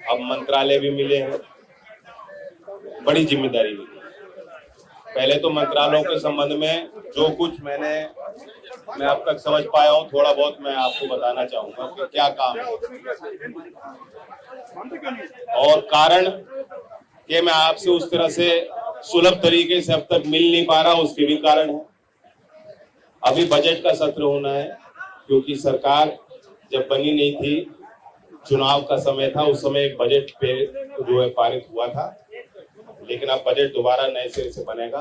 अब मंत्रालय भी मिले हैं, बड़ी जिम्मेदारी भी। पहले तो मंत्रालयों के संबंध में जो कुछ मैं अब तक समझ पाया हूँ, थोड़ा बहुत मैं आपको बताना चाहूंगा कि क्या काम है और कारण कि मैं आपसे उस तरह से सुलभ तरीके से अब तक मिल नहीं पा रहा, उसके भी कारण है। अभी बजट का सत्र होना है, क्योंकि सरकार जब बनी नहीं थी, चुनाव का समय था, उस समय एक बजट पे जो है पारित हुआ था, लेकिन अब बजट दोबारा नए सिरे से बनेगा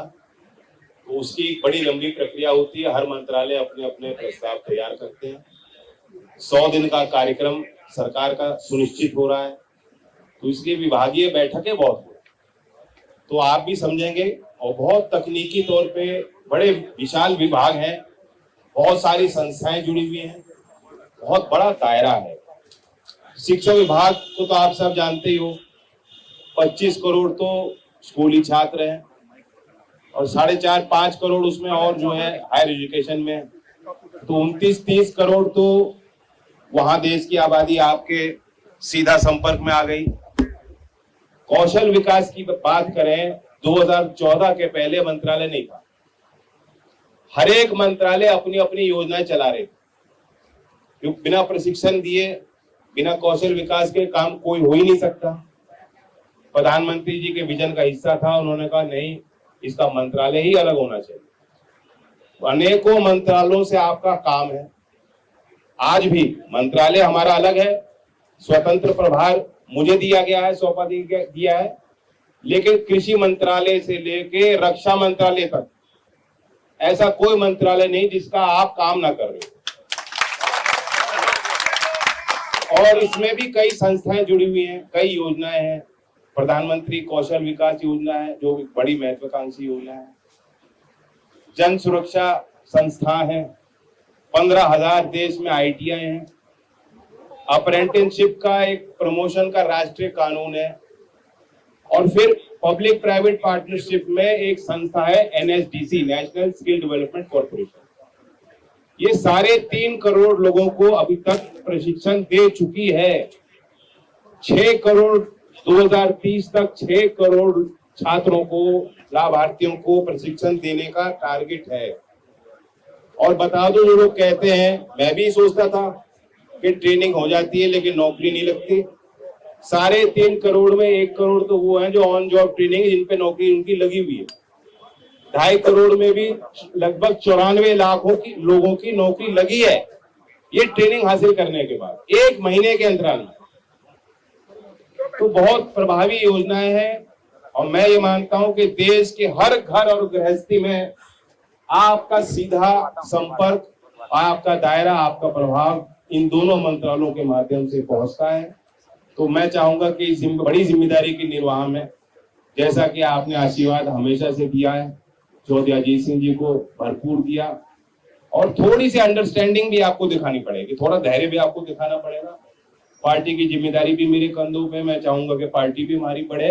तो उसकी एक बड़ी लंबी प्रक्रिया होती है। हर मंत्रालय अपने अपने प्रस्ताव तैयार करते हैं। 100 दिन का कार्यक्रम सरकार का सुनिश्चित हो रहा है, तो इसलिए विभागीय बैठकें बहुत हो, तो आप भी समझेंगे। और बहुत तकनीकी तौर पे बड़े विशाल विभाग हैं, बहुत सारी संस्थाएं जुड़ी हुई हैं, बहुत बड़ा दायरा है। शिक्षा विभाग को तो आप सब जानते ही हो, 25 करोड़ तो स्कूली छात्र हैं और 4.5-5 करोड़ उसमें और जो है हायर एजुकेशन में, तो 29-30 करोड़ तो वहां देश की आबादी आपके सीधा संपर्क में आ गई। कौशल विकास की बात करें, 2014 के पहले मंत्रालय नहीं था, हर एक मंत्रालय अपनी अपनी योजनाएं चला रहे थे, क्योंकि बिना प्रशिक्षण दिए, बिना कौशल विकास के काम कोई हो ही नहीं सकता। प्रधानमंत्री जी के विजन का हिस्सा था, उन्होंने कहा नहीं, इसका मंत्रालय ही अलग होना चाहिए। अनेकों मंत्रालयों से आपका काम है, आज भी मंत्रालय हमारा अलग है, स्वतंत्र प्रभार मुझे दिया गया है, सौंपा दिया है, लेकिन कृषि मंत्रालय से लेके रक्षा मंत्रालय तक ऐसा कोई मंत्रालय नहीं जिसका आप काम ना कर रहे हो। और इसमें भी कई संस्थाएं जुड़ी हुई हैं, कई योजनाएं हैं। प्रधानमंत्री कौशल विकास योजना है, जो बड़ी महत्वाकांक्षी योजना है। जन सुरक्षा संस्था है, 15,000 देश में ITI हैं। अप्रेंटिसशिप का एक प्रमोशन का राष्ट्रीय कानून है। और फिर पब्लिक प्राइवेट पार्टनरशिप में एक संस्था है NSDC, national skill development corporation. ये 3.5 करोड़ लोगों को अभी तक प्रशिक्षण दे चुकी है। 6 करोड़ 2030 तक 6 करोड़ छात्रों को, लाभार्थियों को प्रशिक्षण देने का टारगेट है। और बता दो, जो लोग कहते हैं, मैं भी सोचता था कि ट्रेनिंग हो जाती है लेकिन नौकरी नहीं लगती। 3.5 करोड़ में 1 करोड़ तो वो है जो ऑन जॉब ट्रेनिंग, जिन पे नौकरी उनकी लगी हुई है। 2.5 करोड़ में भी लगभग 94 लाख लोगों की नौकरी लगी है, ये ट्रेनिंग हासिल करने के बाद 1 महीने के अंतराल में। तो बहुत प्रभावी योजनाएं हैं और मैं ये मानता हूं कि देश के हर घर और गृहस्थी में आपका सीधा संपर्क, आपका दायरा, आपका प्रभाव इन दोनों मंत्रालयों के माध्यम से पहुंचता है। तो मैं चाहूंगा कि इस बड़ी जिम्मेदारी के निर्वाह में, जैसा कि आपने आशीर्वाद हमेशा से दिया है, चौधरी अजीत सिंह जी को भरपूर दिया, और थोड़ी सी अंडरस्टैंडिंग भी आपको दिखानी पड़ेगी, थोड़ा धैर्य भी आपको दिखाना पड़ेगा। पार्टी की जिम्मेदारी भी मेरे कंधों पे, मैं चाहूंगा कि पार्टी भी हमारी बढ़े।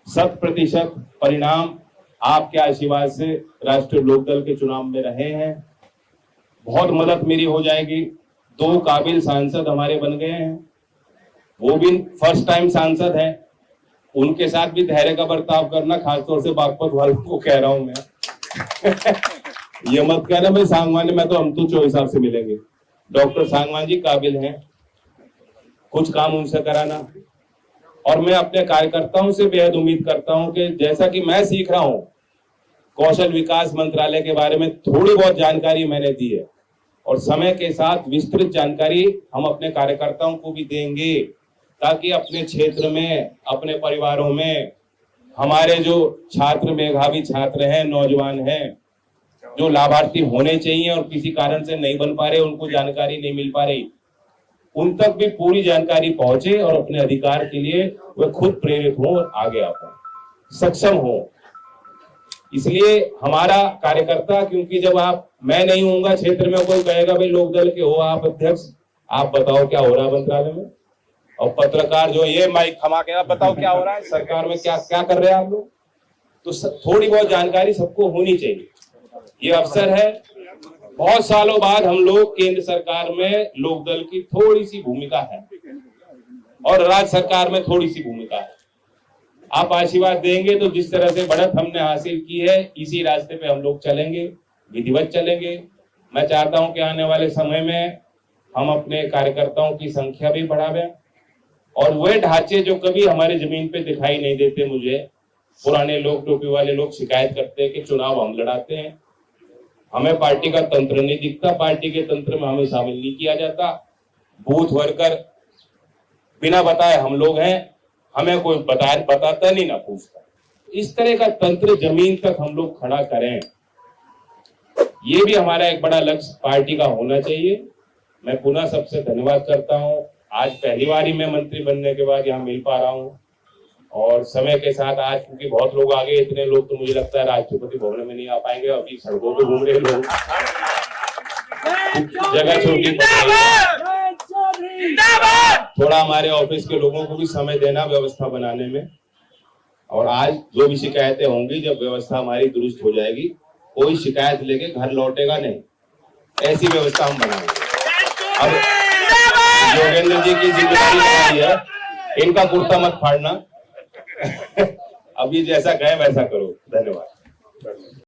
100% परिणाम आपके आशीर्वाद से राष्ट्रीय लोकदल के चुनाव में रहे हैं, बहुत मदद मेरी हो जाएगी। 2 काबिल सांसद हमारे बन गए हैं, वो भी फर्स्ट टाइम सांसद हैं, उनके साथ भी धैर्य का बर्ताव करना, खासतौर से बागपत वालों को कह रहा हूं मैं। ये मत कहना भाई सांगवान में तो हम तो 24 से मिलेंगे। डॉक्टर सांगवान जी काबिल हैं, कुछ काम उनसे कराना। और मैं अपने कार्यकर्ताओं से बेहद उम्मीद करता हूं कि जैसा कि मैं सीख रहा हूं, कौशल विकास मंत्रालय के बारे में थोड़ी बहुत जानकारी मैंने दी है, और समय के साथ विस्तृत जानकारी हम अपने कार्यकर्ताओं को भी देंगे, ताकि अपने क्षेत्र में, अपने परिवारों में हमारे जो छात्र, मेधावी छात्र हैं, नौजवान हैं, जो लाभार्थी होने चाहिए और किसी कारण से नहीं बन पा रहे, उनको जानकारी नहीं मिल पा रही, उन तक भी पूरी जानकारी पहुंचे और अपने अधिकार के लिए वे खुद प्रेरित हो और आगे आ पाए, सक्षम हो। इसलिए हमारा कार्यकर्ता, क्योंकि जब मैं नहीं होऊंगा क्षेत्र में, कोई कहेगा भाई लोकदल के हो आप अध्यक्ष, आप बताओ क्या हो रहा है मंत्रालय में, और पत्रकार जो ये माइक थमा के आप बताओ क्या हो रहा है सरकार में, क्या क्या कर रहे हैं आप लोग। तो थोड़ी बहुत जानकारी सबको होनी चाहिए। ये अवसर है, बहुत सालों बाद हम लोग केंद्र सरकार में लोकदल की थोड़ी सी भूमिका है, और राज्य सरकार में थोड़ी सी भूमिका है। आप आशीर्वाद देंगे तो जिस तरह से बढ़त हमने हासिल की है, इसी रास्ते पे हम लोग चलेंगे, विधिवत चलेंगे। मैं चाहता हूं कि आने वाले समय में हम अपने कार्यकर्ताओं की संख्या भी बढ़ावें और वे ढांचे जो कभी हमारे जमीन पे दिखाई नहीं देते, मुझे पुराने लोग, टोपी वाले लोग शिकायत करते हैं कि चुनाव हम लड़ाते हैं, हमें पार्टी का तंत्र नहीं दिखता, पार्टी के तंत्र में हमें शामिल नहीं किया जाता, बूथ वर्कर बिना बताए हम लोग हैं, हमें कोई बताता नहीं ना पूछता। इस तरह का तंत्र जमीन तक हम लोग खड़ा करें, ये भी हमारा एक बड़ा लक्ष्य पार्टी का होना चाहिए। मैं पुनः सबसे धन्यवाद करता हूं। आज पहली बार ही मैं मंत्री बनने के बाद यहाँ मिल पा रहा हूं और समय के साथ आज क्योंकि बहुत लोग आ गए, इतने लोग तो मुझे लगता है राष्ट्रपति भवन में नहीं आ पाएंगे, अभी सड़कों पे घूम रहे लोग, जगह छोटी, थोड़ा हमारे ऑफिस के लोगों को भी समय देना व्यवस्था बनाने में। और आज जो भी शिकायतें होंगी, जब व्यवस्था हमारी दुरुस्त हो जाएगी, कोई शिकायत लेके घर लौटेगा नहीं, ऐसी व्यवस्था हम बनाएंगे। अब योगेंद्र जी की जिम्मेदारी हमारी है, इनका कुर्ता मत फाड़ना। अभी जैसा कहे वैसा करो। धन्यवाद।